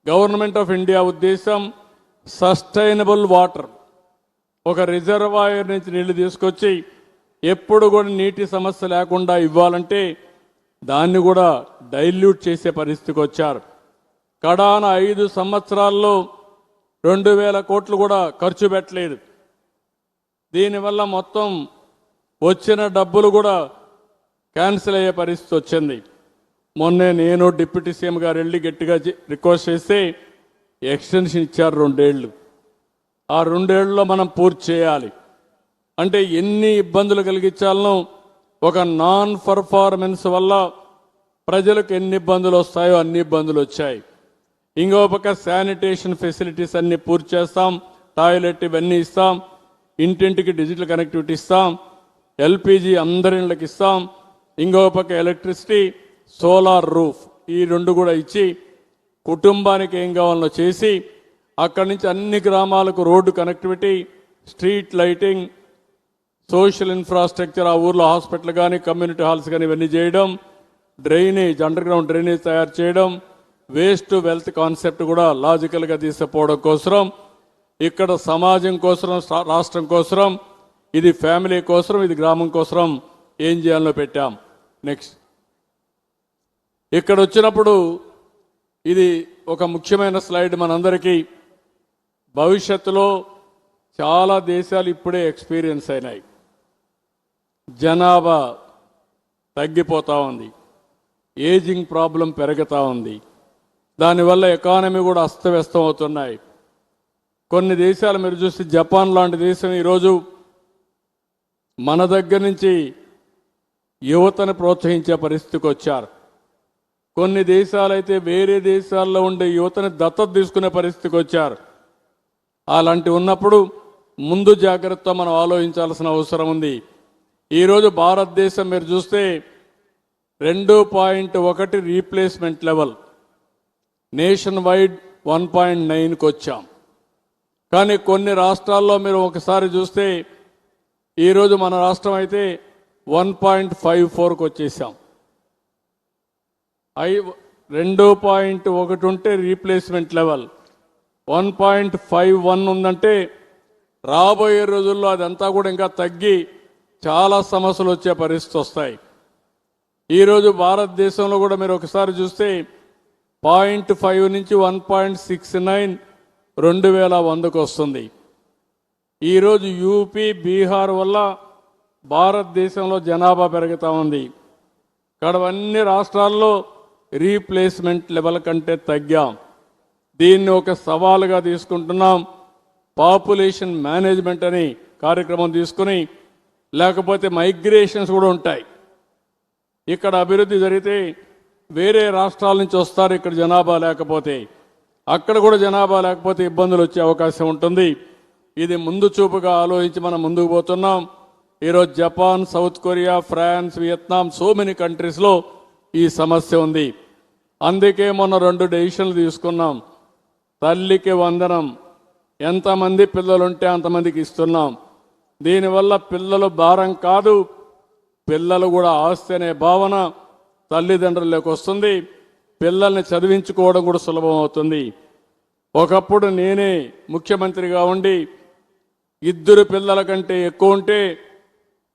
Government of India ఉద్దేశం sustainable water, ఒక reservoir నుంచి నీళ్లు తీసుకొచ్చి ఎప్పుడు కూడా నీటి సమస్య లేకుండా ఇవ్వాలంటే దాన్ని కూడా డైల్యూట్ చేసే పరిస్థితికి వచ్చారు. కడాన 5 సంవత్సరాల్లో 2000 కోట్లు కూడా ఖర్చు పెట్టలేదు. దీనివల్ల మొత్తం వచ్చిన డబ్బులు కూడా క్యాన్సిల్ అయ్యే పరిస్థితి వచ్చింది. మొన్నే నేను డిప్యూటీ సీఎం గారు వెళ్ళి గట్టిగా రిక్వెస్ట్ చేస్తే ఎక్స్టెన్షన్ ఇచ్చారు 2 ఏళ్ళు. ఆ 2 ఏళ్లలో మనం పూర్తి చేయాలి. అంటే ఎన్ని ఇబ్బందులు కలిగించాలనో, ఒక నాన్ పర్ఫార్మెన్స్ వల్ల ప్రజలకు ఎన్ని ఇబ్బందులు వస్తాయో అన్ని ఇబ్బందులు వచ్చాయి. ఇంకో పక్క శానిటేషన్ ఫెసిలిటీస్ అన్ని పూర్తి చేస్తాం, టాయిలెట్ ఇవన్నీ ఇస్తాం, ఇంటింటికి డిజిటల్ కనెక్టివిటీ ఇస్తాం, ఎల్పిజి అందరి ఇళ్ళకి ఇస్తాం, ఇంకో పక్క ఎలక్ట్రిసిటీ, సోలార్ రూఫ్, ఈ 2 కూడా ఇచ్చి కుటుంబానికి ఏం కావాలో చేసి అక్కడి నుంచి అన్ని గ్రామాలకు road connectivity, street lighting, social infrastructure, ఆ ఊర్లో హాస్పిటల్ కానీ కమ్యూనిటీ హాల్స్ కానీ ఇవన్నీ చేయడం, డ్రైనేజ్, అండర్ గ్రౌండ్ డ్రైనేజ్ తయారు చేయడం, వేస్ట్ టు వెల్త్ కాన్సెప్ట్ కూడా లాజికల్గా తీసుకుపోవడం కోసం, ఇక్కడ సమాజం కోసం, రాష్ట్రం కోసం, ఇది ఫ్యామిలీ కోసం, ఇది గ్రామం కోసం ఏం చేయాలో పెట్టాం. నెక్స్ట్ ఇక్కడ వచ్చినప్పుడు ఇది ఒక ముఖ్యమైన స్లైడ్ మనందరికీ. భవిష్యత్తులో చాలా దేశాలు ఇప్పుడే ఎక్స్పీరియన్స్ అయినాయి. జనాభా తగ్గిపోతూ ఉంది, ఏజింగ్ ప్రాబ్లం పెరుగుతూ ఉంది, దానివల్ల ఎకానమీ కూడా అస్తవ్యస్తం అవుతున్నాయి. కొన్ని దేశాలు మీరు చూస్తే జపాన్ లాంటి దేశం ఈరోజు మన దగ్గర నుంచి యువతను ప్రోత్సహించే పరిస్థితికి వచ్చారు. కొన్ని దేశాలైతే వేరే దేశాల్లో ఉండే యువతని దత్తత తీసుకునే పరిస్థితికి వచ్చారు. అలాంటి ఉన్నప్పుడు ముందు జాగ్రత్త మనం ఆలోచించాల్సిన అవసరం ఉంది. ఈరోజు భారతదేశం మీరు చూస్తే 2.1 రీప్లేస్మెంట్ లెవెల్, నేషన్ వైడ్ 1.9కి వచ్చాం. కానీ కొన్ని రాష్ట్రాల్లో మీరు ఒకసారి చూస్తే ఈరోజు మన రాష్ట్రం అయితే 1.54కి వచ్చేసాం. 2.1 ఉంటే రీప్లేస్మెంట్ లెవెల్ 1.51 ఉందంటే రాబోయే రోజుల్లో అదంతా కూడా ఇంకా తగ్గి చాలా సమస్యలు వచ్చే పరిస్థితి వస్తాయి. ఈరోజు భారతదేశంలో కూడా మీరు ఒకసారి చూస్తే 0.5 నుంచి 1.69 2100కు వస్తుంది. ఈరోజు యూపీ, బీహార్ వల్ల భారతదేశంలో జనాభా పెరుగుతూ ఉంది. ఇక్కడ అన్ని రాష్ట్రాల్లో రీప్లేస్మెంట్ లెవెల్ కంటే తగ్గాం. దీన్ని ఒక సవాలుగా తీసుకుంటున్నాం. పాపులేషన్ మేనేజ్మెంట్ అని కార్యక్రమం తీసుకుని, లేకపోతే మైగ్రేషన్స్ కూడా ఉంటాయి. ఇక్కడ అభివృద్ధి జరిగితే వేరే రాష్ట్రాల నుంచి వస్తారు, ఇక్కడ జనాభా లేకపోతే, అక్కడ కూడా జనాభా లేకపోతే ఇబ్బందులు వచ్చే అవకాశం ఉంటుంది. ఇది ముందు చూపుగా ఆలోచించి మనం ముందుకు పోతున్నాం. ఈరోజు Japan, South Korea, France, Vietnam, so many కంట్రీస్లో ఈ సమస్య ఉంది. అందుకే మొన్న 2 డెసిషన్లు తీసుకున్నాం. తల్లికి వందనం, ఎంతమంది పిల్లలుంటే అంతమందికి ఇస్తున్నాం. దీనివల్ల పిల్లలు భారం కాదు, పిల్లలు కూడా ఆస్తి అనే భావన తల్లిదండ్రులకు వస్తుంది. పిల్లల్ని చదివించుకోవడం కూడా సులభం అవుతుంది. ఒకప్పుడు నేనే ముఖ్యమంత్రిగా ఉండి 2 పిల్లల కంటే ఎక్కువ ఉంటే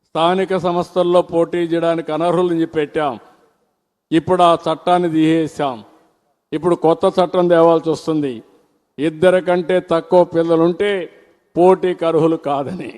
స్థానిక సంస్థల్లో పోటీ చేయడానికి అనర్హులని చెప్పి పెట్టాం. ఇప్పుడు ఆ చట్టాన్ని తీసేసాం. ఇప్పుడు కొత్త చట్టం తేవాల్సి వస్తుంది. 2 కంటే తక్కువ పిల్లలుంటే పోటీకి అర్హులు కాదని.